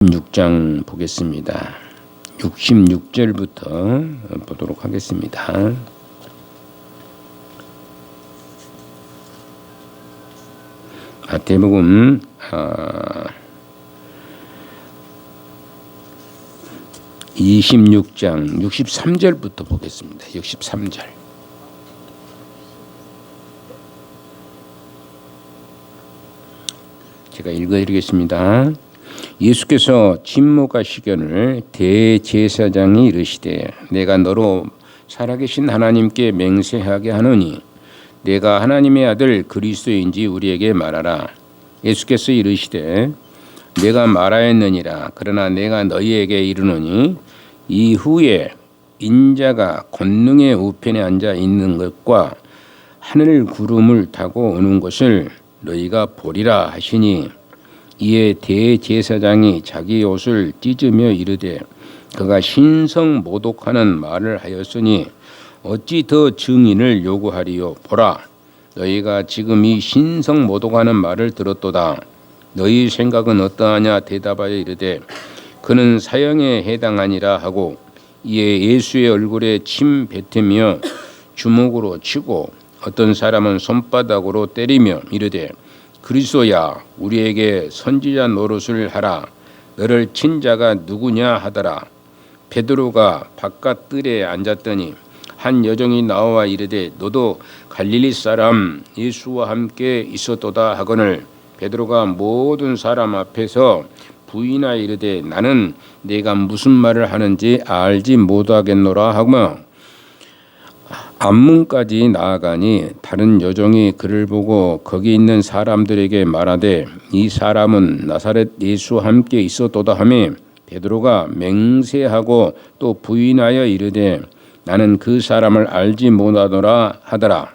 66장 보겠습니다. 66절부터 보도록 하겠습니다. 마태복음 26장 63절부터 보겠습니다. 63절. 제가 읽어드리겠습니다. 예수께서 침묵하시거늘 대제사장이 이르시되 내가 너로 살아계신 하나님께 맹세하게 하노니 내가 하나님의 아들 그리스도인지 우리에게 말하라. 예수께서 이르시되 내가 말하였느니라. 그러나 내가 너희에게 이르노니 이후에 인자가 권능의 우편에 앉아 있는 것과 하늘 구름을 타고 오는 것을 너희가 보리라 하시니 이에 대제사장이 자기 옷을 찢으며 이르되 그가 신성모독하는 말을 하였으니 어찌 더 증인을 요구하리요. 보라, 너희가 지금 이 신성모독하는 말을 들었도다. 너희 생각은 어떠하냐. 대답하여 이르되 그는 사형에 해당하니라 하고 이에 예수의 얼굴에 침 뱉으며 주먹으로 치고 어떤 사람은 손바닥으로 때리며 이르되 그리스도야, 우리에게 선지자 노릇을 하라. 너를 친 자가 누구냐 하더라. 베드로가 바깥 뜰에 앉았더니 한 여종이 나와 이르되 너도 갈릴리 사람 예수와 함께 있었도다 하거늘 베드로가 모든 사람 앞에서 부인하여 이르되 나는 네가 무슨 말을 하는지 알지 못하겠노라 하며 앞문까지 나아가니 다른 여종이 그를 보고 거기 있는 사람들에게 말하되 이 사람은 나사렛 예수와 함께 있었도다 하며 베드로가 맹세하고 또 부인하여 이르되 나는 그 사람을 알지 못하노라 하더라.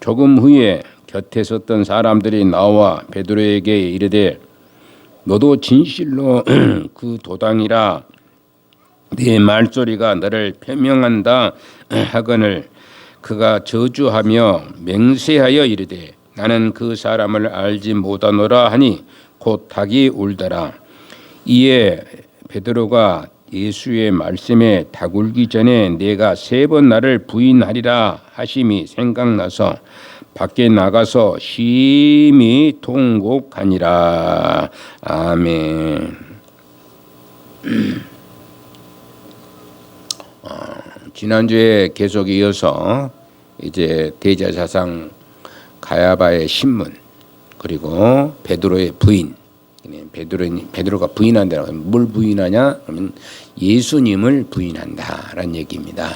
조금 후에 곁에 섰던 사람들이 나와 베드로에게 이르되 너도 진실로 그 도당이라. 네 말소리가 너를 표명한다 하거늘 그가 저주하며 맹세하여 이르되 나는 그 사람을 알지 못하노라 하니 곧 닭이 울더라. 이에 베드로가 예수의 말씀에 닭 울기 전에 내가 3번 나를 부인하리라 하심이 생각나서 밖에 나가서 심히 통곡하니라. 아멘. 지난주에 계속 이어서 이제 대제사장 가야바의 신문 그리고 베드로의 부인. 베드로가 부인한다. 뭘 부인하냐? 그러면 예수님을 부인한다라는 얘기입니다.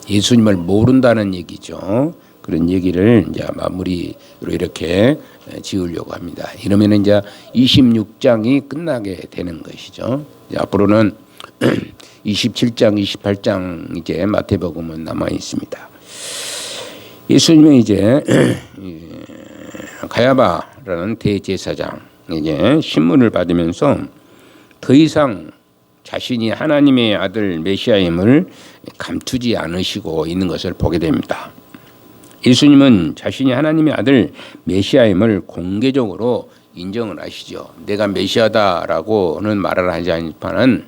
예수님을 모른다는 얘기죠. 그런 얘기를 이제 마무리로 이렇게 지으려고 합니다. 이러면 이제 26장이 끝나게 되는 것이죠. 앞으로는 27장, 28장 이제 마태복음은 남아 있습니다. 예수님은 이제 가야바라는 대제사장 이제 신문을 받으면서 더 이상 자신이 하나님의 아들 메시아임을 감추지 않으시고 있는 것을 보게 됩니다. 예수님은 자신이 하나님의 아들 메시아임을 공개적으로 인정을 하시죠. 내가 메시아다라고는 말을 하지 않지만은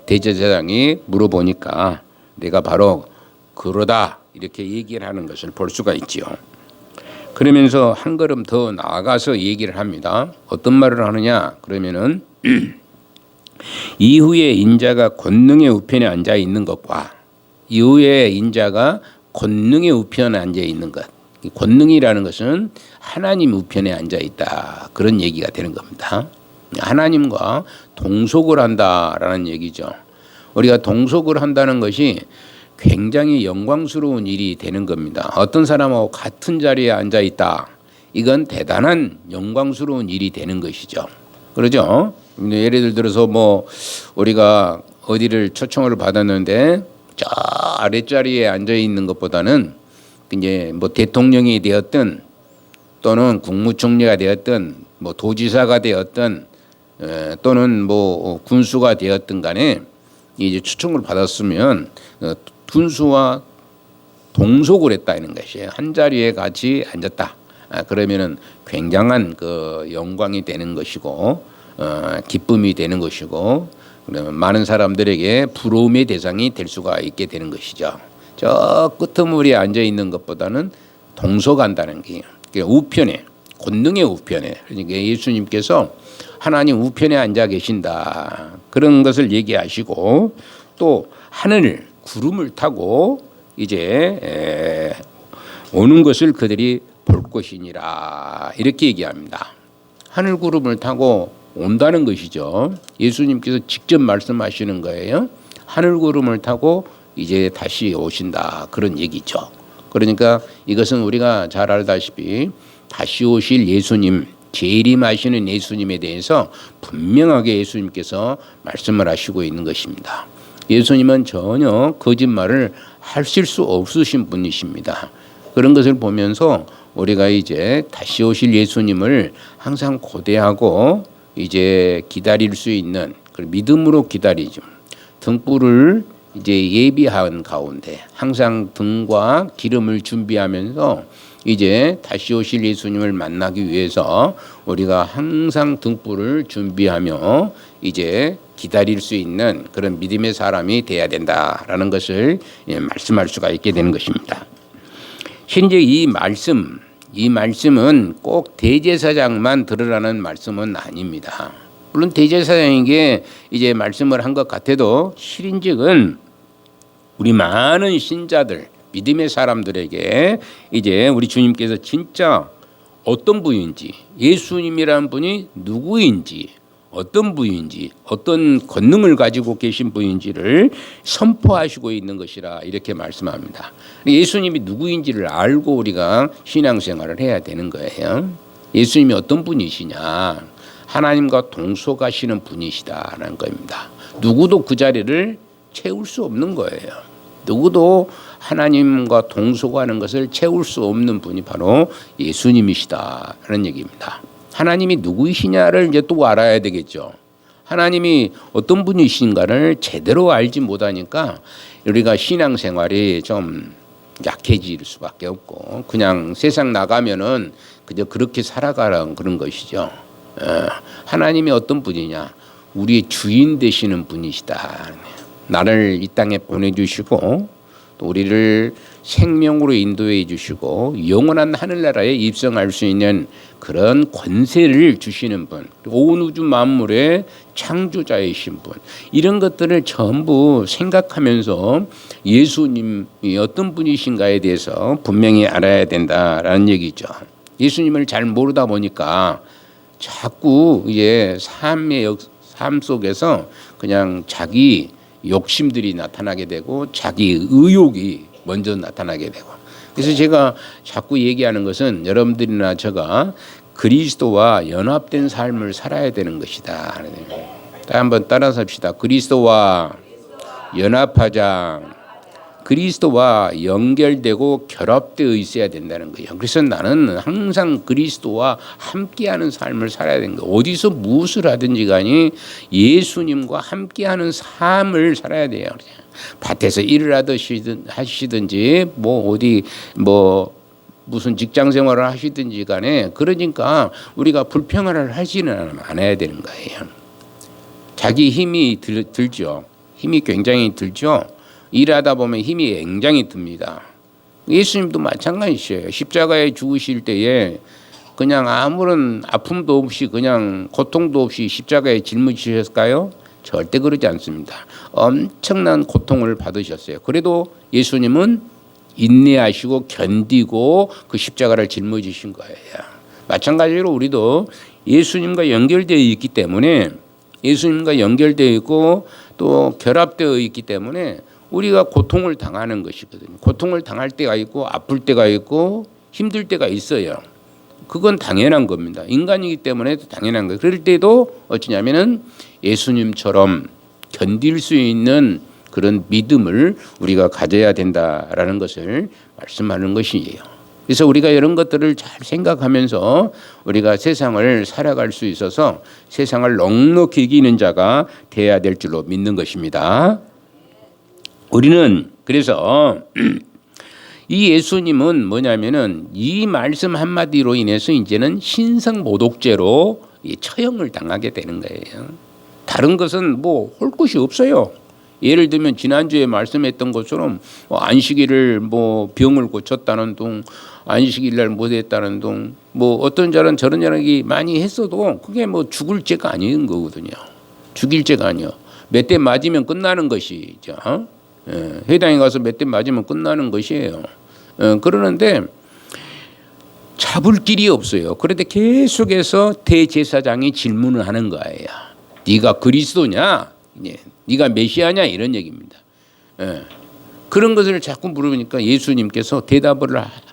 대제사장이 물어보니까 내가 바로 그러다 이렇게 얘기를 하는 것을 볼 수가 있지요. 그러면서 한 걸음 더 나아가서 얘기를 합니다. 어떤 말을 하느냐? 그러면은 이후에 인자가 권능의 우편에 앉아 있는 것과 이후에 인자가 권능의 우편에 앉아 있는 것. 권능이라는 것은 하나님 우편에 앉아 있다. 그런 얘기가 되는 겁니다. 하나님과 동속을 한다라는 얘기죠. 우리가 동속을 한다는 것이 굉장히 영광스러운 일이 되는 겁니다. 어떤 사람하고 같은 자리에 앉아 있다. 이건 대단한 영광스러운 일이 되는 것이죠. 그러죠? 예를 들어서 뭐 우리가 어디를 초청을 받았는데 저 아랫자리에 앉아 있는 것보다는 이제 뭐 대통령이 되었든 또는 국무총리가 되었든 뭐 도지사가 되었든 또는 뭐 군수가 되었든 간에 이제 초청을 받았으면 군수와 동속을 했다는 것이에요. 한 자리에 같이 앉았다. 그러면은 굉장한 그 영광이 되는 것이고 기쁨이 되는 것이고 그러면 많은 사람들에게 부러움의 대상이 될 수가 있게 되는 것이죠. 저 끄트머리에 앉아 있는 것보다는 동서간다는 게 우편에, 권능의 우편에. 그러니까 예수님께서 하나님 우편에 앉아 계신다, 그런 것을 얘기하시고, 또 하늘 구름을 타고 이제 오는 것을 그들이 볼 것이니라, 이렇게 얘기합니다. 하늘 구름을 타고 온다는 것이죠. 예수님께서 직접 말씀하시는 거예요. 하늘 구름을 타고 이제 다시 오신다, 그런 얘기죠. 그러니까 이것은 우리가 잘 알다시피 다시 오실 예수님, 재림하시는 예수님에 대해서 분명하게 예수님께서 말씀을 하시고 있는 것입니다. 예수님은 전혀 거짓말을 하실 수 없으신 분이십니다. 그런 것을 보면서 우리가 이제 다시 오실 예수님을 항상 고대하고 이제 기다릴 수 있는, 믿음으로 기다리죠. 등불을 이제 예비한 가운데 항상 등과 기름을 준비하면서 이제 다시 오실 예수님을 만나기 위해서 우리가 항상 등불을 준비하며 이제 기다릴 수 있는 그런 믿음의 사람이 돼야 된다라는 것을 말씀할 수가 있게 되는 것입니다. 현재 이 말씀은 꼭 대제사장만 들으라는 말씀은 아닙니다. 물론 대제사장에게 이제 말씀을 한 것 같아도 실인즉은 우리 많은 신자들, 믿음의 사람들에게 이제 우리 주님께서 진짜 어떤 분인지, 예수님이라는 분이 누구인지, 어떤 분인지, 어떤 권능을 가지고 계신 분인지를 선포하시고 있는 것이라 이렇게 말씀합니다. 예수님이 누구인지를 알고 우리가 신앙생활을 해야 되는 거예요. 예수님이 어떤 분이시냐, 하나님과 동서가시는 분이시다라는 겁니다. 누구도 그 자리를 채울 수 없는 거예요. 누구도 하나님과 동서가하는 것을 채울 수 없는 분이 바로 예수님이시다라는 얘기입니다. 하나님이 누구이시냐를 이제 또 알아야 되겠죠. 하나님이 어떤 분이신가를 제대로 알지 못하니까 우리가 신앙생활이 좀 약해질 수밖에 없고, 그냥 세상 나가면은 그저 그렇게 살아가라는 그런 것이죠. 하나님이 어떤 분이냐, 우리의 주인 되시는 분이시다. 나를 이 땅에 보내주시고 또 우리를 생명으로 인도해 주시고 영원한 하늘나라에 입성할 수 있는 그런 권세를 주시는 분, 온 우주 만물의 창조자이신 분, 이런 것들을 전부 생각하면서 예수님이 어떤 분이신가에 대해서 분명히 알아야 된다라는 얘기죠. 예수님을 잘 모르다 보니까 자꾸 이제 삶 속에서 그냥 자기 욕심들이 나타나게 되고 자기 의욕이 먼저 나타나게 되고, 그래서 제가 자꾸 얘기하는 것은 여러분들이나 제가 그리스도와 연합된 삶을 살아야 되는 것이다. 한번 따라서 합시다. 그리스도와 연합하자. 그리스도와 연결되고 결합되어 있어야 된다는 거예요. 그래서 나는 항상 그리스도와 함께하는 삶을 살아야 되는 거예요. 어디서 무엇을 하든지 간에 예수님과 함께하는 삶을 살아야 돼요. 밭에서 일을 하시든지 무슨 직장 생활을 하시든지 간에, 그러니까 우리가 불평을 하지는 않아야 되는 거예요. 자기 힘이 들죠. 힘이 굉장히 들죠. 일하다 보면 힘이 굉장히 듭니다. 예수님도 마찬가지예요. 십자가에 죽으실 때에 그냥 아무런 아픔도 없이, 그냥 고통도 없이 십자가에 짊어지셨을까요? 절대 그러지 않습니다. 엄청난 고통을 받으셨어요. 그래도 예수님은 인내하시고 견디고 그 십자가를 짊어지신 거예요. 마찬가지로 우리도 예수님과 연결되어 있기 때문에, 예수님과 연결되어 있고 또 결합되어 있기 때문에 우리가 고통을 당하는 것이거든요. 고통을 당할 때가 있고 아플 때가 있고 힘들 때가 있어요. 그건 당연한 겁니다. 인간이기 때문에 당연한 거예요. 그럴 때도 어찌냐면은 예수님처럼 견딜 수 있는 그런 믿음을 우리가 가져야 된다라는 것을 말씀하는 것이에요. 그래서 우리가 이런 것들을 잘 생각하면서 우리가 세상을 살아갈 수 있어서 세상을 넉넉히 이기는 자가 되어야 될 줄로 믿는 것입니다. 우리는 그래서 이 예수님은 뭐냐면은 이 말씀 한마디로 인해서 이제는 신성모독죄로 처형을 당하게 되는 거예요. 다른 것은 뭐 할 것이 없어요. 예를 들면 지난주에 말씀했던 것처럼 안식일을 뭐 병을 고쳤다는 둥, 안식일 날 못했다는 둥, 뭐 어떤 자는 저런 자랑이 많이 했어도 그게 뭐 죽을 죄가 아닌 거거든요. 죽일 죄가 아니요. 몇 대 맞으면 끝나는 것이죠. 회당에 가서 몇 대 맞으면 끝나는 것이에요. 그러는데 잡을 길이 없어요. 그런데 계속해서 대제사장이 질문을 하는 거예요. 네가 그리스도냐? 네가 메시아냐? 이런 얘기입니다. 그런 것을 자꾸 물으니까 예수님께서 대답을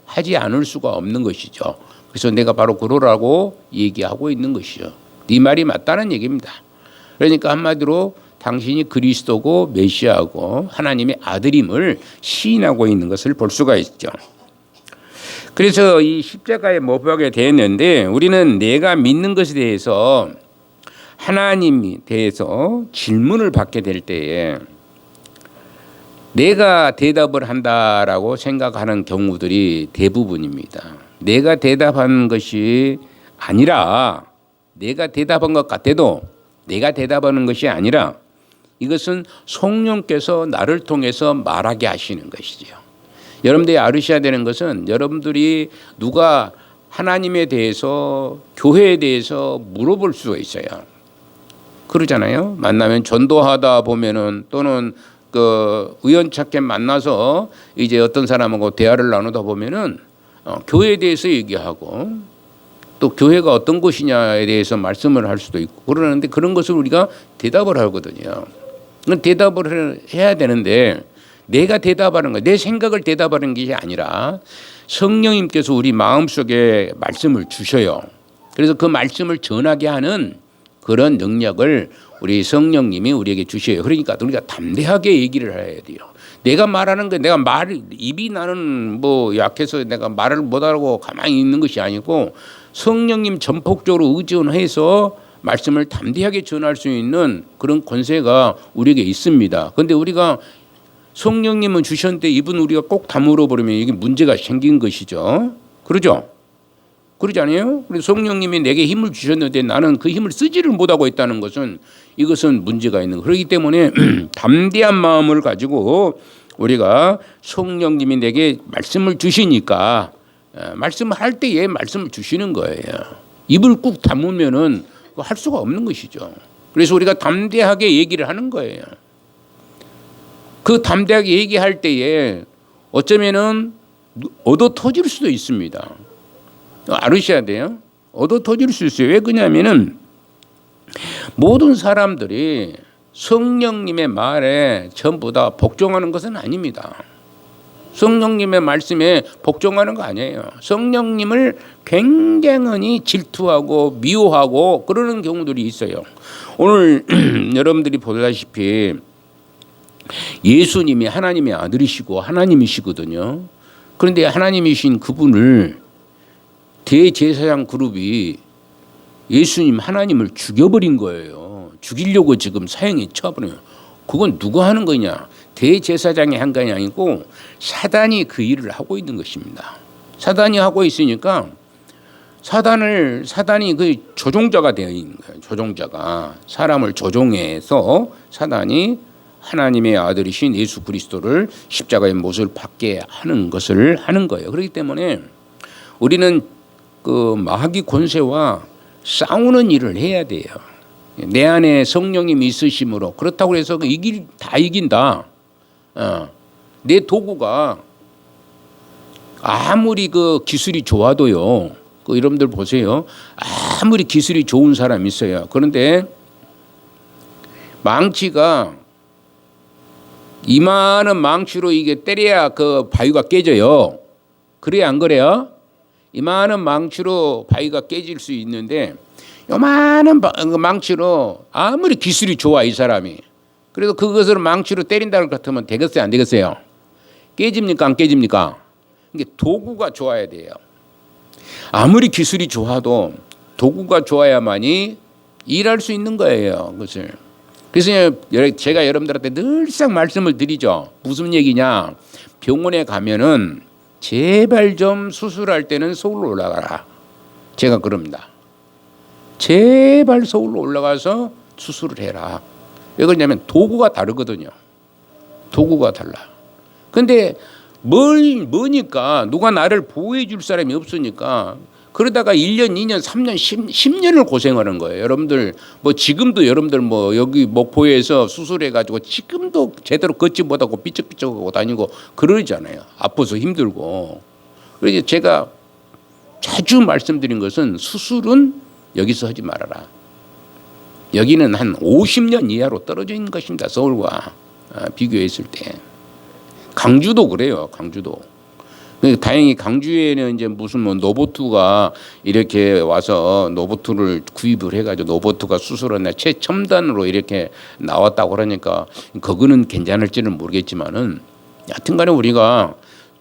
하지 않을 수가 없는 것이죠. 그래서 내가 바로 그러라고 얘기하고 있는 것이죠. 네 말이 맞다는 얘기입니다. 그러니까 한마디로 당신이 그리스도고 메시아고 하나님의 아들임을 시인하고 있는 것을 볼 수가 있죠. 그래서 이 십자가에 못 박게 되었는데 우리는 내가 믿는 것에 대해서 하나님에 대해서 질문을 받게 될 때에 내가 대답을 한다라고 생각하는 경우들이 대부분입니다. 내가 대답한 것이 아니라 내가 대답한 것 같아도 내가 대답하는 것이 아니라 이것은 성령께서 나를 통해서 말하게 하시는 것이죠. 여러분들이 알으셔야 되는 것은 여러분들이 누가 하나님에 대해서 교회에 대해서 물어볼 수가 있어요. 그러잖아요. 만나면 전도하다 보면은 또는 그 우연찮게 만나서 이제 어떤 사람하고 대화를 나누다 보면은 교회에 대해서 얘기하고 또 교회가 어떤 것이냐에 대해서 말씀을 할 수도 있고 그러는데 그런 것을 우리가 대답을 하거든요. 대답을 해야 되는데 내가 대답하는 거, 내 생각을 대답하는 것이 아니라 성령님께서 우리 마음속에 말씀을 주셔요. 그래서 그 말씀을 전하게 하는 그런 능력을 우리 성령님이 우리에게 주셔요. 그러니까 우리가 담대하게 얘기를 해야 돼요. 내가 말하는 거, 내가 입이 나는 뭐 약해서 내가 말을 못하고 가만히 있는 것이 아니고 성령님 전폭적으로 의존해서 말씀을 담대하게 전할 수 있는 그런 권세가 우리에게 있습니다. 그런데 우리가 성령님은 주셨는데 이분 우리가 꼭 다물어 버리면 이게 문제가 생긴 것이죠. 그러죠? 그러지 않아요? 성령님이 내게 힘을 주셨는데 나는 그 힘을 쓰지를 못하고 있다는 것은 이것은 문제가 있는 거예요. 그렇기 때문에 담대한 마음을 가지고 우리가 성령님이 내게 말씀을 주시니까 말씀을 할 때에 말씀을 주시는 거예요. 입을 꾹 다물면은 할 수가 없는 것이죠. 그래서 우리가 담대하게 얘기를 하는 거예요. 그 담대하게 얘기할 때에 어쩌면은 얻어 터질 수도 있습니다. 알으셔야 돼요. 얻어 터질 수 있어요. 왜 그러냐면은 모든 사람들이 성령님의 말에 전부 다 복종하는 것은 아닙니다. 성령님의 말씀에 복종하는 거 아니에요. 성령님을 굉장히 질투하고 미워하고 그러는 경우들이 있어요. 오늘 여러분들이 보다시피 예수님이 하나님의 아들이시고 하나님이시거든요. 그런데 하나님이신 그분을 대제사장 그룹이 예수님 하나님을 죽여버린 거예요. 죽이려고 지금 사형에 처버려요. 그건 누가 하는 거냐? 대제사장이 한 것이 아니고 사단이 그 일을 하고 있는 것입니다. 사단이 하고 있으니까 사단이 그 조종자가 되어 있는 거예요. 조종자가 사람을 조종해서 사단이 하나님의 아들이신 예수 그리스도를 십자가의 못을 받게 하는 것을 하는 거예요. 그렇기 때문에 우리는 그 마귀 권세와 싸우는 일을 해야 돼요. 내 안에 성령님이 있으심으로 그렇다고 해서 다 이긴다. 내 도구가 아무리 그 기술이 좋아도요. 그 여러분들 보세요. 아무리 기술이 좋은 사람이 있어요. 그런데 망치가 이만한 망치로 이게 때려야 그 바위가 깨져요. 그래야 안 그래요? 이만한 망치로 바위가 깨질 수 있는데 요만한 망치로 아무리 기술이 좋아 이 사람이 그래도 그것을 망치로 때린다는 것 같으면 되겠어요? 안 되겠어요? 깨집니까? 안 깨집니까? 이게 도구가 좋아야 돼요. 아무리 기술이 좋아도 도구가 좋아야만이 일할 수 있는 거예요. 그것을. 그래서 제가 여러분들한테 늘상 말씀을 드리죠. 무슨 얘기냐? 병원에 가면은 제발 좀 수술할 때는 서울로 올라가라. 제가 그럽니다. 제발 서울로 올라가서 수술을 해라. 왜 그러냐면 도구가 다르거든요. 도구가 달라. 근데 뭐니까 누가 나를 보호해 줄 사람이 없으니까 그러다가 1년, 2년, 3년, 10년을 고생하는 거예요. 여러분들 뭐 지금도 여러분들 뭐 여기 목포에서 수술해 가지고 지금도 제대로 걷지 못하고 삐쩍삐쩍하고 다니고 그러잖아요. 아파서 힘들고. 그래서 제가 자주 말씀드린 것은 수술은 여기서 하지 말아라. 여기는 한 50년 이하로 떨어져 있는 것입니다. 서울과 비교했을 때. 강주도 그래요. 강주도. 다행히 강주에는 이제 무슨 뭐 노보투가 이렇게 와서 노보투를 구입을 해가지고 노보투가 수술하나 최첨단으로 이렇게 나왔다고 그러니까 그거는 괜찮을지는 모르겠지만은 여튼간에 우리가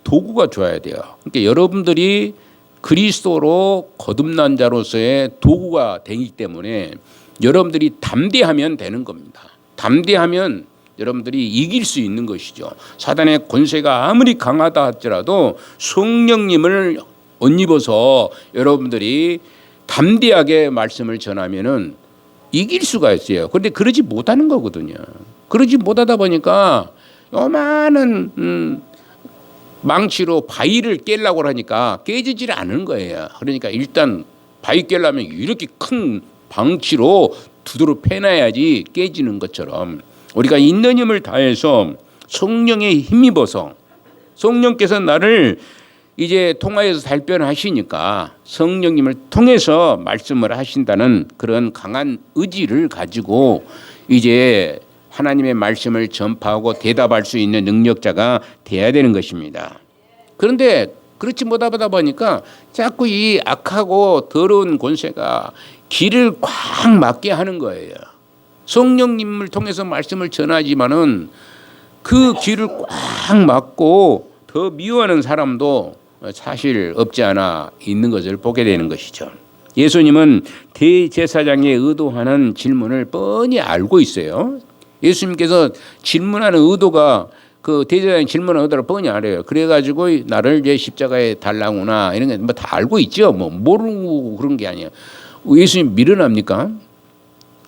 도구가 좋아야 돼요. 그러니까 여러분들이 그리스도로 거듭난 자로서의 도구가 되기 때문에 여러분들이 담대하면 되는 겁니다. 담대하면 여러분들이 이길 수 있는 것이죠. 사단의 권세가 아무리 강하다 할지라도 성령님을 옷 입어서 여러분들이 담대하게 말씀을 전하면은 이길 수가 있어요. 그런데 그러지 못하는 거거든요. 그러지 못하다 보니까 요만한 망치로 바위를 깨려고 하니까 깨지질 않은 거예요. 그러니까 일단 바위 깨려면 이렇게 큰 방치로 두드러 패놔야지 깨지는 것처럼 우리가 있는 힘을 다해서 성령에 힘입어서 성령께서 나를 이제 통하여서 달변하시니까 성령님을 통해서 말씀을 하신다는 그런 강한 의지를 가지고 이제 하나님의 말씀을 전파하고 대답할 수 있는 능력자가 돼야 되는 것입니다. 그런데 그렇지 못하다 보니까 자꾸 이 악하고 더러운 권세가 길을 꽉 막게 하는 거예요. 성령님을 통해서 말씀을 전하지만은 그 길을 꽉 막고 더 미워하는 사람도 사실 없지 않아 있는 것을 보게 되는 것이죠. 예수님은 대제사장이 의도하는 질문을 뻔히 알고 있어요. 예수님께서 질문하는 의도가 그 대제사장이 질문하는 의도를 뻔히 알아요. 그래가지고 나를 이제 십자가에 달라구나 이런 게 뭐 다 알고 있죠. 뭐 모르고 그런 게 아니에요. 예수님 미련합니까?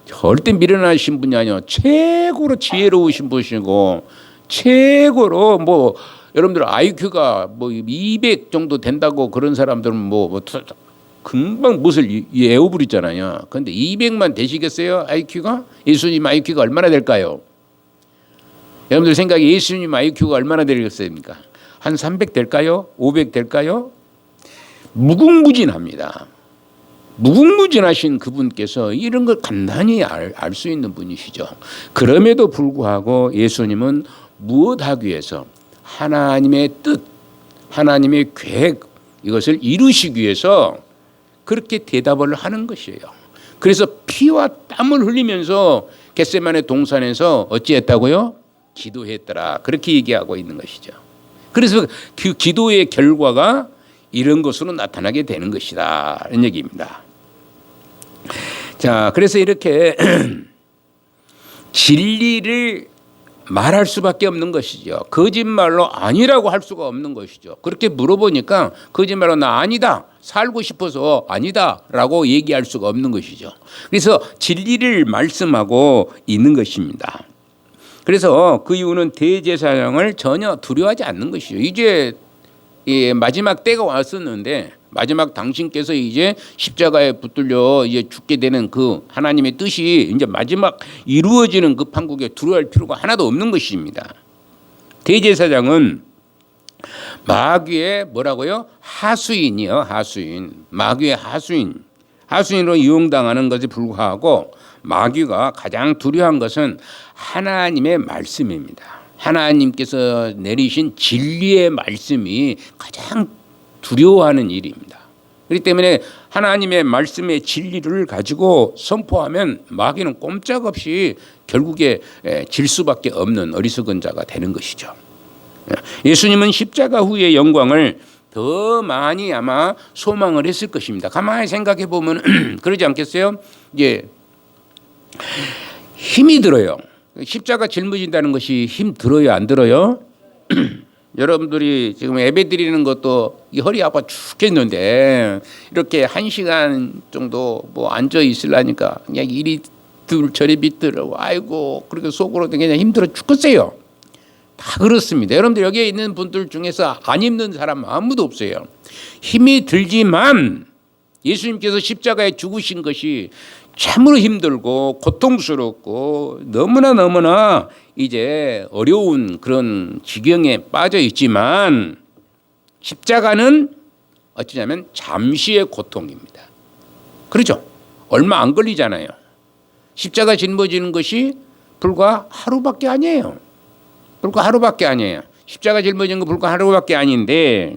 절대 미련하신 분이 아니요. 최고로 지혜로우신 분이시고 최고로 뭐 여러분들 IQ가 뭐 200 정도 된다고 그런 사람들은 뭐 금방 무엇을 예우부리잖아요. 그런데 200만 되시겠어요? IQ가? 예수님 IQ가 얼마나 될까요? 여러분들 생각에 예수님 IQ가 얼마나 되겠습니까? 한 300 될까요? 500 될까요? 무궁무진합니다. 무궁무진하신 그분께서 이런 걸 간단히 알 수 있는 분이시죠. 그럼에도 불구하고 예수님은 무엇하기 위해서 하나님의 뜻, 하나님의 계획 이것을 이루시기 위해서 그렇게 대답을 하는 것이에요. 그래서 피와 땀을 흘리면서 겟세마네 동산에서 어찌했다고요? 기도했더라. 그렇게 얘기하고 있는 것이죠. 그래서 그 기도의 결과가 이런 것으로 나타나게 되는 것이다. 이런 얘기입니다. 자, 그래서 이렇게 진리를 말할 수밖에 없는 것이죠. 거짓말로 아니라고 할 수가 없는 것이죠. 그렇게 물어보니까 거짓말로 나 아니다. 살고 싶어서 아니다라고 얘기할 수가 없는 것이죠. 그래서 진리를 말씀하고 있는 것입니다. 그래서 그 이유는 대제사장을 전혀 두려워하지 않는 것이죠. 이제 마지막 때가 왔었는데 마지막 당신께서 이제 십자가에 붙들려 이제 죽게 되는 그 하나님의 뜻이 이제 마지막 이루어지는 그 판국에 두려워할 필요가 하나도 없는 것입니다. 대제사장은 마귀의 뭐라고요? 하수인이요. 하수인. 마귀의 하수인으로 이용당하는 것에 불구하고 마귀가 가장 두려워한 것은 하나님의 말씀입니다. 하나님께서 내리신 진리의 말씀이 가장 두려워하는 일입니다. 그렇기 때문에 하나님의 말씀의 진리를 가지고 선포하면 마귀는 꼼짝없이 결국에 질 수밖에 없는 어리석은 자가 되는 것이죠. 예수님은 십자가 후의 영광을 더 많이 아마 소망을 했을 것입니다. 가만히 생각해 보면 그러지 않겠어요? 이제 힘이 들어요. 십자가 짊어진다는 것이 힘 들어요, 안 들어요? 여러분들이 지금 예배 드리는 것도 이 허리 아파 죽겠는데 이렇게 1시간 정도 뭐 앉아 있으려니까 그냥 이리 저리 비틀어. 아이고, 그렇게 속으로 그냥 힘들어 죽겠어요. 다 그렇습니다. 여러분들 여기에 있는 분들 중에서 안 힘든 사람 아무도 없어요. 힘이 들지만 예수님께서 십자가에 죽으신 것이 참으로 힘들고 고통스럽고 너무나 이제 어려운 그런 지경에 빠져 있지만 십자가는 어찌냐면 잠시의 고통입니다. 그렇죠? 얼마 안 걸리잖아요. 십자가 짊어지는 것이 불과 하루밖에 아니에요. 불과 하루밖에 아니에요. 십자가 짊어지는 거 불과 하루밖에 아닌데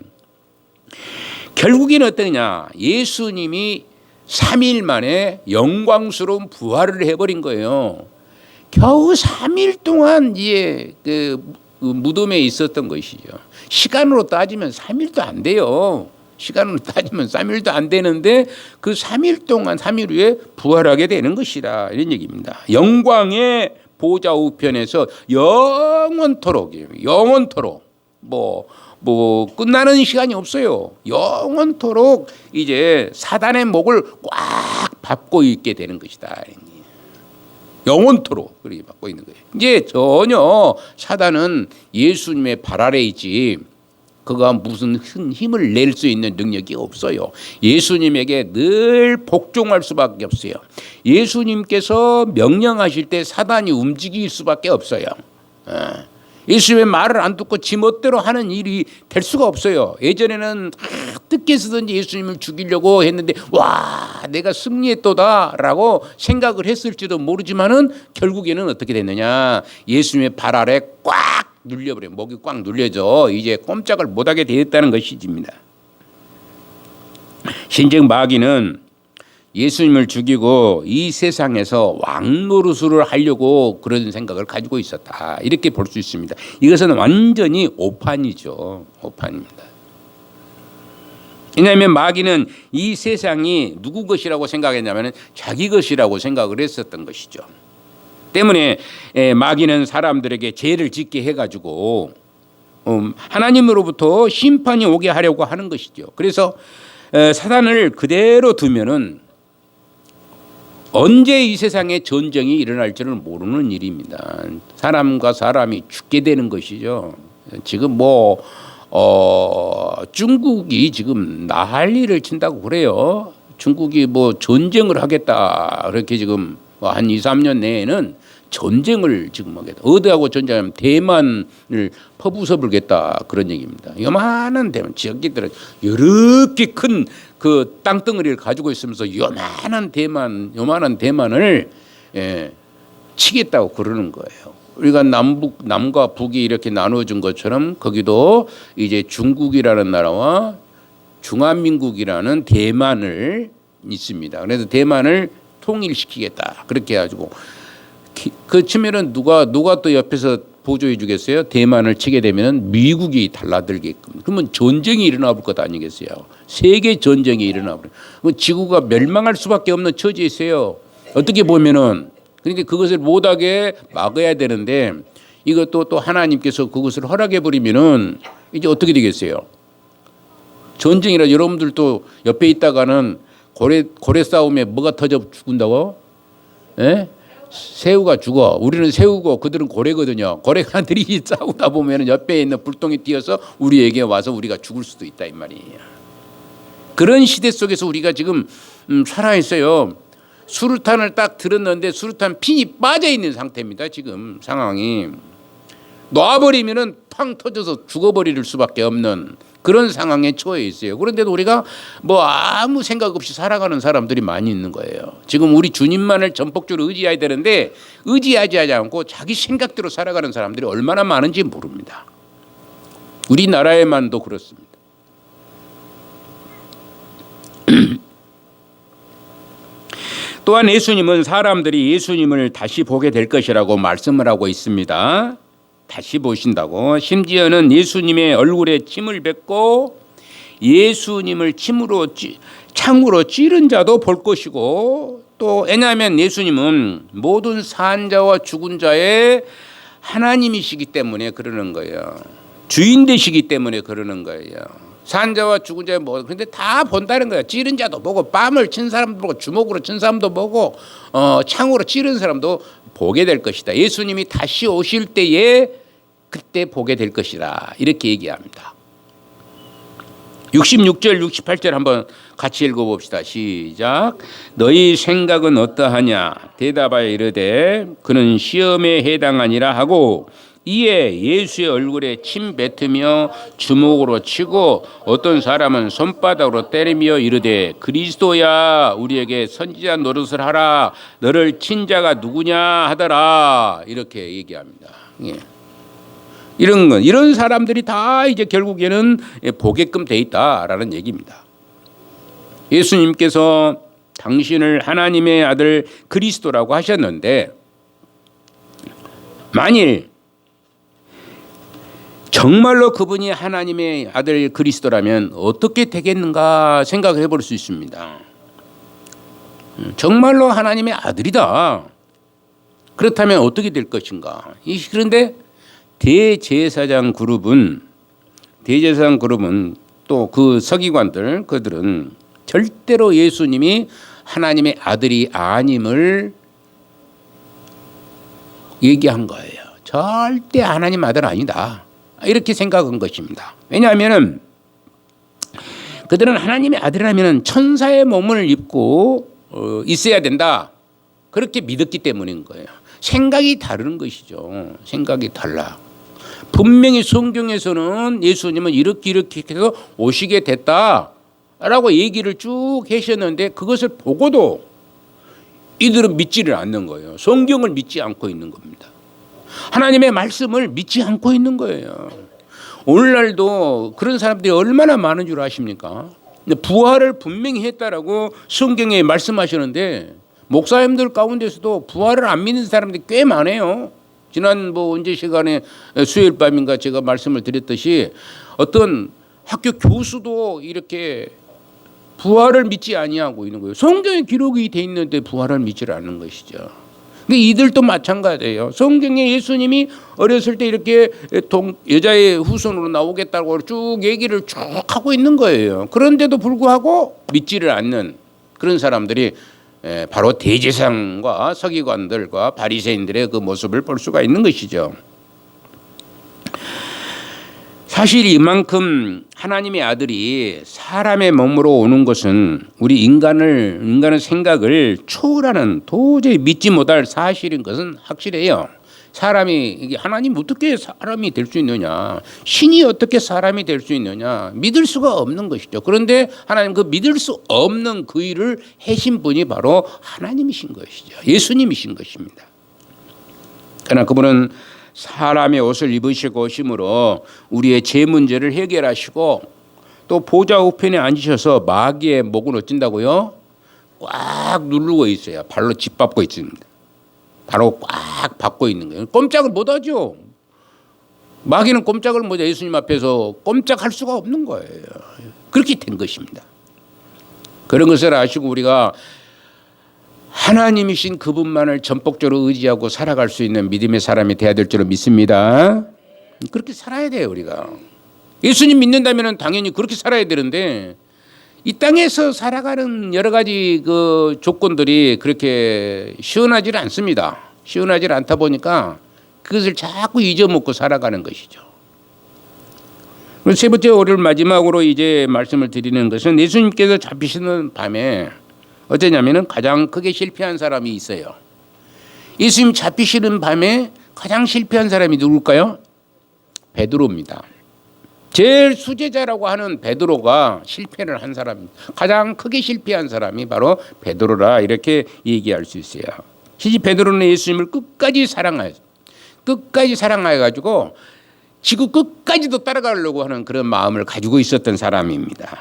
결국에는 어떠냐? 예수님이 3일 만에 영광스러운 부활을 해버린 거예요. 겨우 3일 동안 그 무덤에 있었던 것이죠. 시간으로 따지면 3일도 안 돼요. 시간으로 따지면 3일도 안 되는데 그 3일 동안 3일 후에 부활하게 되는 것이라 이런 얘기입니다. 영광의 보좌 우편에서 영원토록 뭐 끝나는 시간이 없어요. 영원토록 이제 사단의 목을 꽉 밟고 있게 되는 것이다. 영원토록 그렇게 밟고 있는 거예요. 이제 전혀 사단은 예수님의 발 아래 있지 그가 무슨 큰 힘을 낼 수 있는 능력이 없어요. 예수님에게 늘 복종할 수밖에 없어요. 예수님께서 명령하실 때 사단이 움직일 수밖에 없어요. 예수님의 말을 안 듣고 지 멋대로 하는 일이 될 수가 없어요. 예전에는 어떻게 해서든지 예수님을 죽이려고 했는데 와 내가 승리했도다라고 생각을 했을지도 모르지만은 결국에는 어떻게 됐느냐. 예수님의 발 아래 꽉 눌려버려. 목이 꽉 눌려져 이제 꼼짝을 못하게 되었다는 것이지입니다. 신즉 마귀는 예수님을 죽이고 이 세상에서 왕노릇을 하려고 그런 생각을 가지고 있었다. 이렇게 볼 수 있습니다. 이것은 완전히 오판이죠. 오판입니다. 왜냐하면 마귀는 이 세상이 누구 것이라고 생각했냐면 자기 것이라고 생각을 했었던 것이죠. 때문에 마귀는 사람들에게 죄를 짓게 해가지고 하나님으로부터 심판이 오게 하려고 하는 것이죠. 그래서 사단을 그대로 두면은 언제 이 세상에 전쟁이 일어날 줄은 모르는 일입니다. 사람과 사람이 죽게 되는 것이죠. 지금 중국이 지금 나할리를 친다고 그래요. 중국이 전쟁을 하겠다. 그렇게 지금 한 2, 3년 내에는 전쟁을 지금 하겠다. 어디하고 전쟁하면 대만을 퍼부숴불겠다. 그런 얘기입니다. 요만한 대만 지역기들은 이렇게 큰 그 땅덩어리를 가지고 있으면서 요만한 대만을 치겠다고 그러는 거예요. 우리가 남과 북이 이렇게 나눠준 것처럼 거기도 이제 중국이라는 나라와 중화민국이라는 대만을 있습니다. 그래서 대만을 통일시키겠다. 그렇게 해가지고 그 치면은 누가 또 옆에서 보조해 주겠어요? 대만을 치게 되면 미국이 달라들게끔. 그러면 전쟁이 일어나 볼 것 아니겠어요? 세계 전쟁이 일어나 버려. 그럼 지구가 멸망할 수밖에 없는 처지에 있어요. 어떻게 보면은 그런데 그것을 못하게 막아야 되는데 이것도 또 하나님께서 그것을 허락해 버리면은 이제 어떻게 되겠어요? 전쟁이라 여러분들도 옆에 있다가는 고래 싸움에 뭐가 터져 죽는다고? 예? 새우가 죽어. 우리는 새우고 그들은 고래거든요. 고래가들이 싸우다 보면 옆에 있는 불똥이 뛰어서 우리에게 와서 우리가 죽을 수도 있다 이 말이에요. 그런 시대 속에서 우리가 지금 살아 있어요. 수류탄을 딱 들었는데 수류탄 핀이 빠져 있는 상태입니다. 지금 상황이 놔버리면은 팡 터져서 죽어버릴 수밖에 없는 그런 상황에 처해 있어요. 그런데도 우리가 아무 생각 없이 살아가는 사람들이 많이 있는 거예요. 지금 우리 주님만을 전폭적으로 의지해야 되는데 의지하지 않고 자기 생각대로 살아가는 사람들이 얼마나 많은지 모릅니다. 우리나라에만도 그렇습니다. 또한 예수님은 사람들이 예수님을 다시 보게 될 것이라고 말씀을 하고 있습니다. 다시 보신다고. 심지어는 예수님의 얼굴에 침을 뱉고 예수님을 창으로 찌른 자도 볼 것이고 또 왜냐하면 예수님은 모든 산 자와 죽은 자의 하나님이시기 때문에 그러는 거예요. 주인 되시기 때문에 그러는 거예요. 산 자와 죽은 자의 뭐 근데 다 본다는 거야. 찌른 자도 보고 뺨을 친 사람도 보고 주먹으로 친 사람도 보고 창으로 찌른 사람도 보게 될 것이다. 예수님이 다시 오실 때에 그때 보게 될 것이다. 이렇게 얘기합니다. 66절 68절 한번 같이 읽어봅시다. 시작. 너희 생각은 어떠하냐 대답하여 이르되 그는 시험에 해당하니라 하고 이에 예수의 얼굴에 침 뱉으며 주먹으로 치고 어떤 사람은 손바닥으로 때리며 이르되 그리스도야 우리에게 선지자 노릇을 하라 너를 친 자가 누구냐 하더라 이렇게 얘기합니다. 예. 이런 사람들이 다 이제 결국에는 보게끔 돼 있다라는 얘기입니다. 예수님께서 당신을 하나님의 아들 그리스도라고 하셨는데 만일 정말로 그분이 하나님의 아들 그리스도라면 어떻게 되겠는가 생각을 해볼 수 있습니다. 정말로 하나님의 아들이다. 그렇다면 어떻게 될 것인가. 그런데 대제사장 그룹은 또 그 서기관들 그들은 절대로 예수님이 하나님의 아들이 아님을 얘기한 거예요. 절대 하나님 아들 아니다. 이렇게 생각한 것입니다. 왜냐하면 그들은 하나님의 아들이라면 천사의 몸을 입고 있어야 된다. 그렇게 믿었기 때문인 거예요. 생각이 다른 것이죠. 생각이 달라. 분명히 성경에서는 예수님은 이렇게 해서 오시게 됐다라고 얘기를 쭉 하셨는데 그것을 보고도 이들은 믿지를 않는 거예요. 성경을 믿지 않고 있는 겁니다. 하나님의 말씀을 믿지 않고 있는 거예요. 오늘날도 그런 사람들이 얼마나 많은 줄 아십니까? 부활을 분명히 했다라고 성경에 말씀하시는데 목사님들 가운데서도 부활을 안 믿는 사람들이 꽤 많아요. 지난 언제 시간에 수요일 밤인가 제가 말씀을 드렸듯이 어떤 학교 교수도 이렇게 부활을 믿지 아니하고 있는 거예요. 성경에 기록이 돼 있는데 부활을 믿지 않는 것이죠. 이들도 마찬가지예요. 성경에 예수님이 어렸을 때 이렇게 여자의 후손으로 나오겠다고 쭉 얘기를 쭉 하고 있는 거예요. 그런데도 불구하고 믿지를 않는 그런 사람들이 바로 대제사장과 서기관들과 바리새인들의 그 모습을 볼 수가 있는 것이죠. 사실 이만큼 하나님의 아들이 사람의 몸으로 오는 것은 우리 인간의 생각을 초월하는 도저히 믿지 못할 사실인 것은 확실해요. 사람이 하나님 어떻게 사람이 될 수 있느냐, 신이 어떻게 사람이 될 수 있느냐 믿을 수가 없는 것이죠. 그런데 하나님 그 믿을 수 없는 그 일을 하신 분이 바로 하나님이신 것이죠. 예수님이신 것입니다. 그러나 그분은 사람의 옷을 입으시고 오심으로 우리의 죄 문제를 해결하시고 또 보좌 우편에 앉으셔서 마귀의 목은 어쩐다고요? 꽉 누르고 있어요. 발로 짓밟고 있습니다. 바로 꽉 받고 있는 거예요. 꼼짝을 못하죠. 마귀는 꼼짝을 못해. 예수님 앞에서 꼼짝할 수가 없는 거예요. 그렇게 된 것입니다. 그런 것을 아시고 우리가 하나님이신 그분만을 전폭적으로 의지하고 살아갈 수 있는 믿음의 사람이 되어야 될 줄로 믿습니다. 그렇게 살아야 돼요. 우리가 예수님 믿는다면 당연히 그렇게 살아야 되는데 이 땅에서 살아가는 여러 가지 그 조건들이 그렇게 시원하지 않습니다. 시원하지 않다 보니까 그것을 자꾸 잊어먹고 살아가는 것이죠. 세 번째 월요일 마지막으로 이제 말씀을 드리는 것은 예수님께서 잡히시는 밤에 어쩌냐면은 가장 크게 실패한 사람이 있어요. 예수님 잡히시는 밤에 가장 실패한 사람이 누굴까요? 베드로입니다. 제일 수제자라고 하는 베드로가 실패를 한 사람입니다. 가장 크게 실패한 사람이 바로 베드로라 이렇게 얘기할 수 있어요. 실제 베드로는 예수님을 끝까지 사랑해가지고 지구 끝까지도 따라가려고 하는 그런 마음을 가지고 있었던 사람입니다.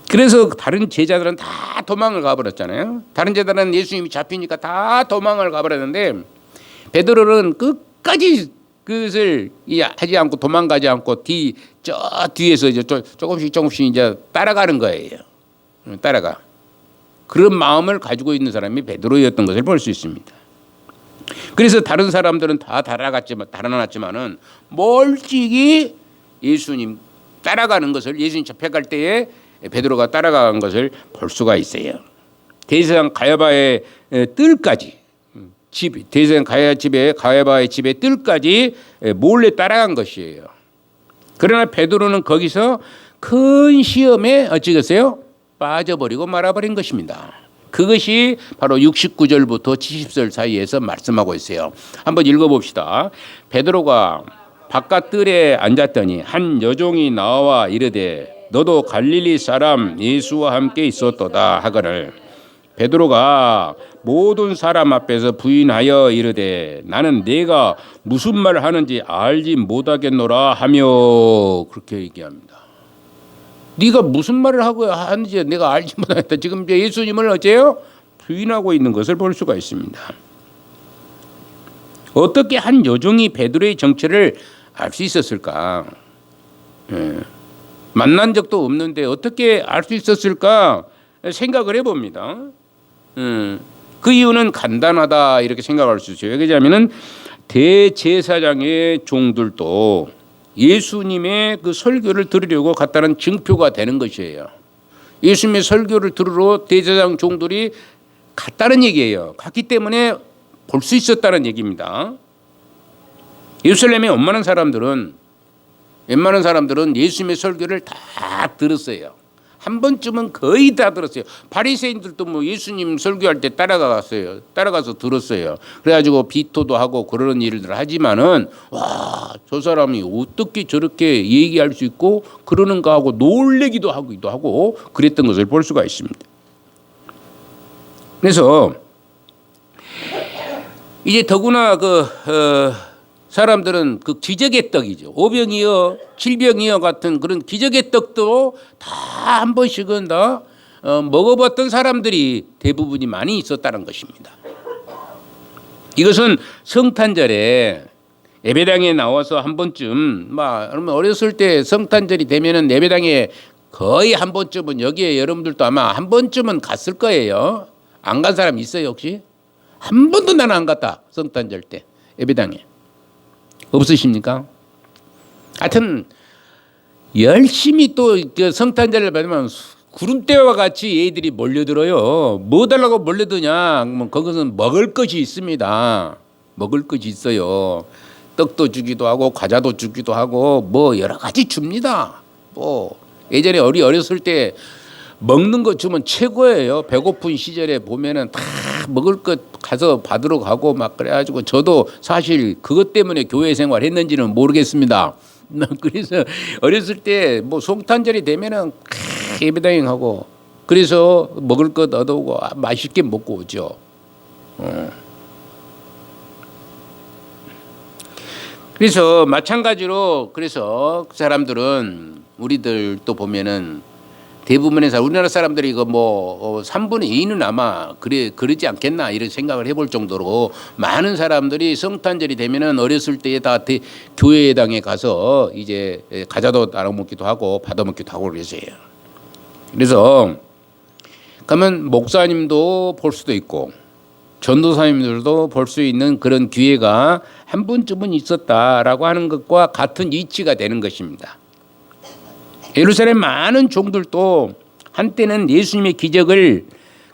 그래서 다른 제자들은 다 도망을 가버렸잖아요. 다른 제자들은 예수님이 잡히니까 다 도망을 가버렸는데 베드로는 끝까지 그것을 하지 않고 도망가지 않고 저 뒤에서 이제 조금씩 이제 따라가는 거예요. 따라가. 그런 마음을 가지고 있는 사람이 베드로였던 것을 볼 수 있습니다. 그래서 다른 사람들은 다 달아났지만은 멀찍이 예수님 따라가는 것을 예수님 잡혀갈 때에 베드로가 따라간 것을 볼 수가 있어요. 대제사장 가야바의 뜰까지 대제사장 가야바의 집의 뜰까지 몰래 따라간 것이에요. 그러나 베드로는 거기서 큰 시험에 어찌겠어요? 빠져버리고 말아버린 것입니다. 그것이 바로 69절부터 70절 사이에서 말씀하고 있어요. 한번 읽어봅시다. 베드로가 바깥 뜰에 앉았더니 한 여종이 나와 이르되 너도 갈릴리 사람 예수와 함께 있었도다 하거늘 베드로가 모든 사람 앞에서 부인하여 이르되 나는 네가 무슨 말을 하는지 알지 못하겠노라 하며 그렇게 얘기합니다. 네가 무슨 말을 하고 하는지 내가 알지 못하겠다. 지금 예수님을 어째요? 부인하고 있는 것을 볼 수가 있습니다. 어떻게 한 여종이 베드로의 정체를 알 수 있었을까? 만난 적도 없는데 어떻게 알 수 있었을까 생각을 해봅니다. 그 이유는 간단하다 이렇게 생각할 수 있어요. 왜냐하면 대제사장의 종들도 예수님의 그 설교를 들으려고 갔다는 증표가 되는 것이에요. 예수님의 설교를 들으러 대제사장 종들이 갔다는 얘기예요. 갔기 때문에 볼 수 있었다는 얘기입니다. 예루살렘에 웬만한 사람들은 예수님의 설교를 다 들었어요. 한 번쯤은 거의 다 들었어요. 바리새인들도 뭐 예수님 설교할 때 따라가서 들었어요. 그래가지고 비토도 하고 그러는 일들 하지만은 와, 저 사람이 어떻게 저렇게 얘기할 수 있고 그러는가 하고 놀래기도 하고 그랬던 것을 볼 수가 있습니다. 그래서 이제 더구나 사람들은 그 기적의 떡이죠. 오병이어, 칠병이어 같은 그런 기적의 떡도 다 한 번씩은 다 먹어봤던 사람들이 대부분이 많이 있었다는 것입니다. 이것은 성탄절에 예배당에 나와서 한 번쯤, 그러면 어렸을 때 성탄절이 되면은 예배당에 거의 한 번쯤은 여기에 여러분들도 아마 한 번쯤은 갔을 거예요. 안 간 사람 있어요 혹시? 한 번도 나는 안 갔다. 성탄절 때 예배당에. 없으십니까? 하여튼 열심히 또 성탄절을 받으면 구름대와 같이 애들이 몰려들어요. 뭐 달라고 몰려드냐? 거기서는 먹을 것이 있습니다. 먹을 것이 있어요. 떡도 주기도 하고 과자도 주기도 하고 뭐 여러 가지 줍니다. 뭐 예전에 어렸을 때 먹는 거 주면 최고예요. 배고픈 시절에 보면은 다 먹을 것 가서 받으러 가고 막 그래가지고 저도 사실 그것 때문에 교회 생활 했는지는 모르겠습니다. 그래서 어렸을 때 뭐 성탄절이 되면은 예배당에 가고 그래서 먹을 것 얻어오고 맛있게 먹고 오죠. 그래서 마찬가지로 그래서 그 사람들은 우리들도 보면은 대부분의 우리나라 사람들이 이거 뭐 3분의 2는 아마 그러지 않겠나 이런 생각을 해볼 정도로 많은 사람들이 성탄절이 되면은 어렸을 때에 다 교회당에 가서 이제 과자도 나눠 먹기도 하고 받아 먹기도 하고 그랬어요. 그래서 그러면 목사님도 볼 수도 있고 전도사님들도 볼 수 있는 그런 기회가 한 번쯤은 있었다라고 하는 것과 같은 이치가 되는 것입니다. 예루살렘 많은 종들도 한때는 예수님의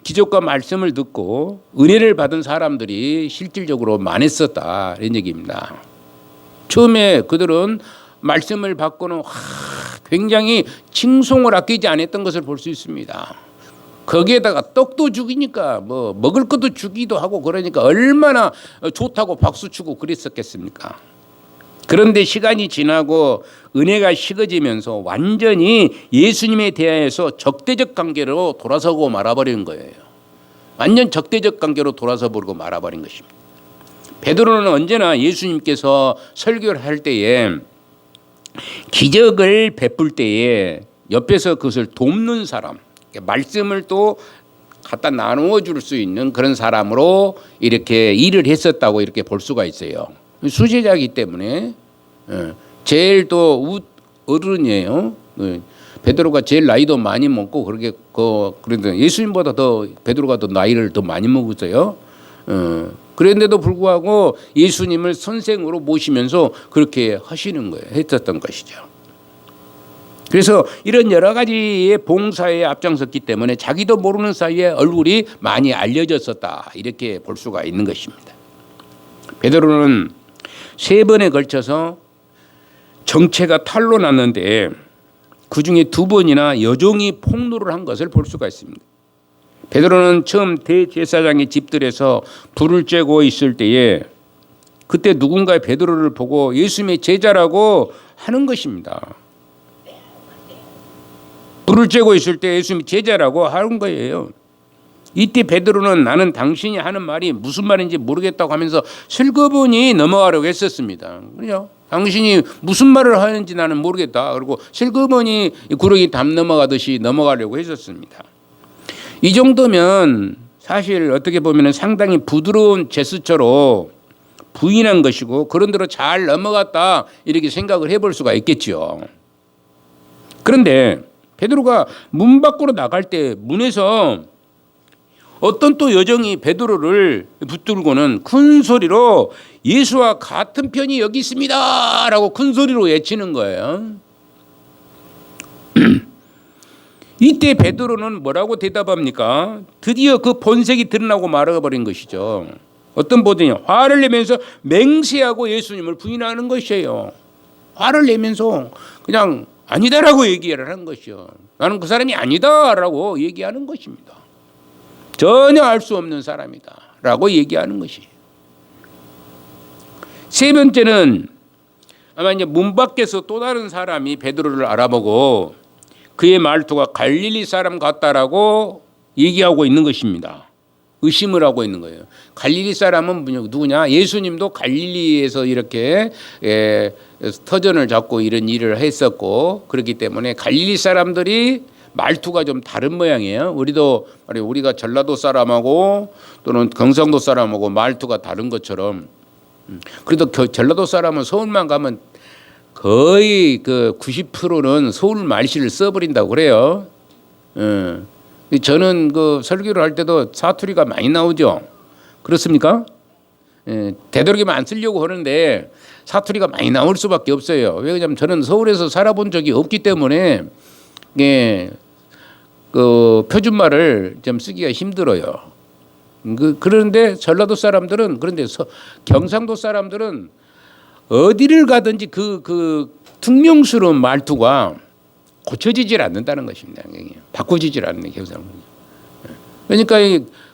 기적과 말씀을 듣고 은혜를 받은 사람들이 실질적으로 많았었다 이런 얘기입니다. 처음에 그들은 말씀을 받고는 굉장히 칭송을 아끼지 않았던 것을 볼 수 있습니다. 거기에다가 떡도 죽이니까 뭐 먹을 것도 주기도 하고 그러니까 얼마나 좋다고 박수치고 그랬었겠습니까? 그런데 시간이 지나고 은혜가 식어지면서 완전히 예수님에 대해서 적대적 관계로 돌아서고 말아버리는 거예요. 완전 적대적 관계로 돌아서 버리고 말아버린 것입니다. 베드로는 언제나 예수님께서 설교를 할 때에 기적을 베풀 때에 옆에서 그것을 돕는 사람, 말씀을 또 갖다 나누어 줄 수 있는 그런 사람으로 이렇게 일을 했었다고 이렇게 볼 수가 있어요. 수제자이기 때문에 제일 또 어른이에요. 베드로가 제일 나이도 많이 먹고 그런데 예수님보다 더 베드로가 더 나이를 더 많이 먹었어요. 그런데도 불구하고 예수님을 선생으로 모시면서 그렇게 하시는 거예요. 했었던 것이죠. 그래서 이런 여러 가지의 봉사에 앞장섰기 때문에 자기도 모르는 사이에 얼굴이 많이 알려졌었다, 이렇게 볼 수가 있는 것입니다. 베드로는 3번에 걸쳐서 정체가 탄로 났는데 그중에 2번이나 여종이 폭로를 한 것을 볼 수가 있습니다. 베드로는 처음 대제사장의 집들에서 불을 쬐고 있을 때에 그때 누군가 베드로를 보고 예수님의 제자라고 하는 것입니다. 불을 쬐고 있을 때 예수님이 제자라고 하는 거예요. 이때 베드로는 나는 당신이 하는 말이 무슨 말인지 모르겠다고 하면서 슬그머니 넘어가려고 했었습니다. 그죠? 당신이 무슨 말을 하는지 나는 모르겠다. 그리고 슬그머니 구렁이 담 넘어가듯이 넘어가려고 했었습니다. 이 정도면 사실 어떻게 보면 상당히 부드러운 제스처로 부인한 것이고 그런대로 잘 넘어갔다, 이렇게 생각을 해볼 수가 있겠죠. 그런데 베드로가 문 밖으로 나갈 때 문에서 어떤 또 여정이 베드로를 붙들고는 큰 소리로 예수와 같은 편이 여기 있습니다 라고 큰 소리로 외치는 거예요. 이때 베드로는 뭐라고 대답합니까? 드디어 그 본색이 드러나고 말아버린 것이죠. 어떤 보더니 화를 내면서 맹세하고 예수님을 부인하는 것이에요. 화를 내면서 그냥 아니다라고 얘기를 하는 것이요. 나는 그 사람이 아니다라고 얘기하는 것입니다. 전혀 알 수 없는 사람이다라고 얘기하는 것이에요. 3번째는 아마 이제 문 밖에서 또 다른 사람이 베드로를 알아보고 그의 말투가 갈릴리 사람 같다라고 얘기하고 있는 것입니다. 의심을 하고 있는 거예요. 갈릴리 사람은 누구냐? 예수님도 갈릴리에서 이렇게 터전을 잡고 이런 일을 했었고 그렇기 때문에 갈릴리 사람들이 말투가 좀 다른 모양이에요. 우리가 전라도 사람하고 또는 경상도 사람하고 말투가 다른 것처럼, 그래도 전라도 사람은 서울만 가면 거의 그 90%는 서울 말씨를 써버린다고 그래요. 저는 그 설교를 할 때도 사투리가 많이 나오죠. 그렇습니까? 되도록이면 안 쓰려고 하는데 사투리가 많이 나올 수밖에 없어요. 왜냐하면 저는 서울에서 살아본 적이 없기 때문에 그 표준말을 좀 쓰기가 힘들어요. 그런데 전라도 사람들은, 그런데 경상도 사람들은 어디를 가든지 그 퉁명스러운 말투가 고쳐지질 않는다는 것입니다. 바꿔지질 않는 경상. 그러니까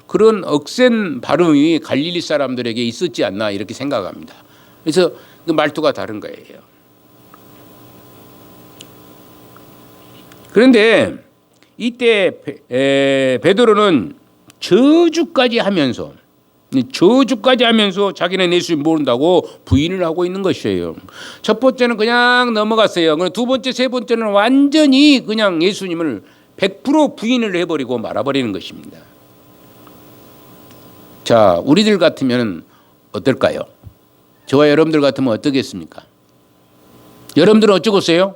그런 억센 발음이 갈릴리 사람들에게 있었지 않나, 이렇게 생각합니다. 그래서 그 말투가 다른 거예요. 그런데 이때 베드로는 저주까지 하면서 자기는 예수님 모른다고 부인을 하고 있는 것이에요. 첫 번째는 그냥 넘어갔어요. 두 번째, 세 번째는 완전히 그냥 예수님을 100% 부인을 해버리고 말아버리는 것입니다. 자, 우리들 같으면 어떨까요? 저와 여러분들 같으면 어떻겠습니까? 여러분들은 어쩌겠어요?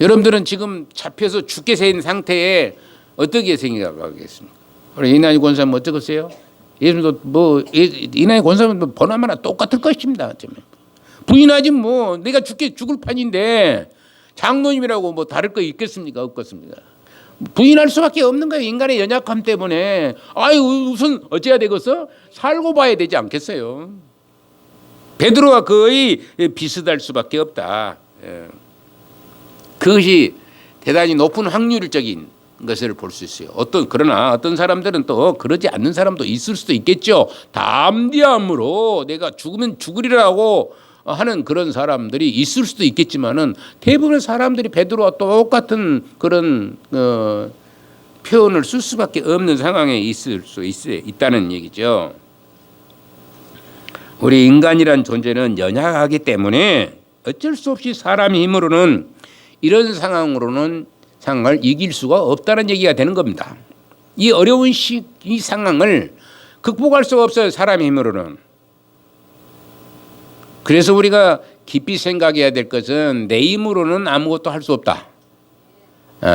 여러분들은 지금 잡혀서 죽게 된 상태에 어떻게 생각하겠습니까? 우리 이난희 권사님 어쩌겠어요? 예수님도 이난희 권사님도 보나마나 똑같을 것입니다. 부인하지 뭐, 내가 죽을 판인데 장로님이라고 뭐 다를 거 있겠습니까? 없겠습니까? 부인할 수밖에 없는 거예요. 인간의 연약함 때문에. 우선 어째야 되겠어? 살고 봐야 되지 않겠어요? 베드로와 거의 비슷할 수밖에 없다. 그것이 대단히 높은 확률적인 것을 볼 수 있어요. 그러나 어떤 사람들은 또 그러지 않는 사람도 있을 수도 있겠죠. 담대함으로 내가 죽으면 죽으리라고 하는 그런 사람들이 있을 수도 있겠지만은 대부분의 사람들이 베드로와 똑같은 그런 표현을 쓸 수밖에 없는 상황에 있을 수 있다는 얘기죠. 우리 인간이란 존재는 연약하기 때문에 어쩔 수 없이 사람의 힘으로는 이런 상황을 이길 수가 없다는 얘기가 되는 겁니다. 이 어려운 이 상황을 극복할 수가 없어요. 사람의 힘으로는. 그래서 우리가 깊이 생각해야 될 것은 내 힘으로는 아무것도 할 수 없다.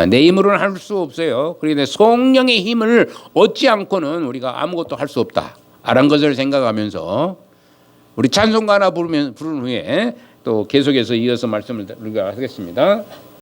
내 힘으로는 할 수 없어요. 그런데 성령의 힘을 얻지 않고는 우리가 아무것도 할 수 없다. 라는 것을 생각하면서 우리 찬송가 하나 부른 후에 또 계속해서 이어서 말씀을 드리도록 하겠습니다.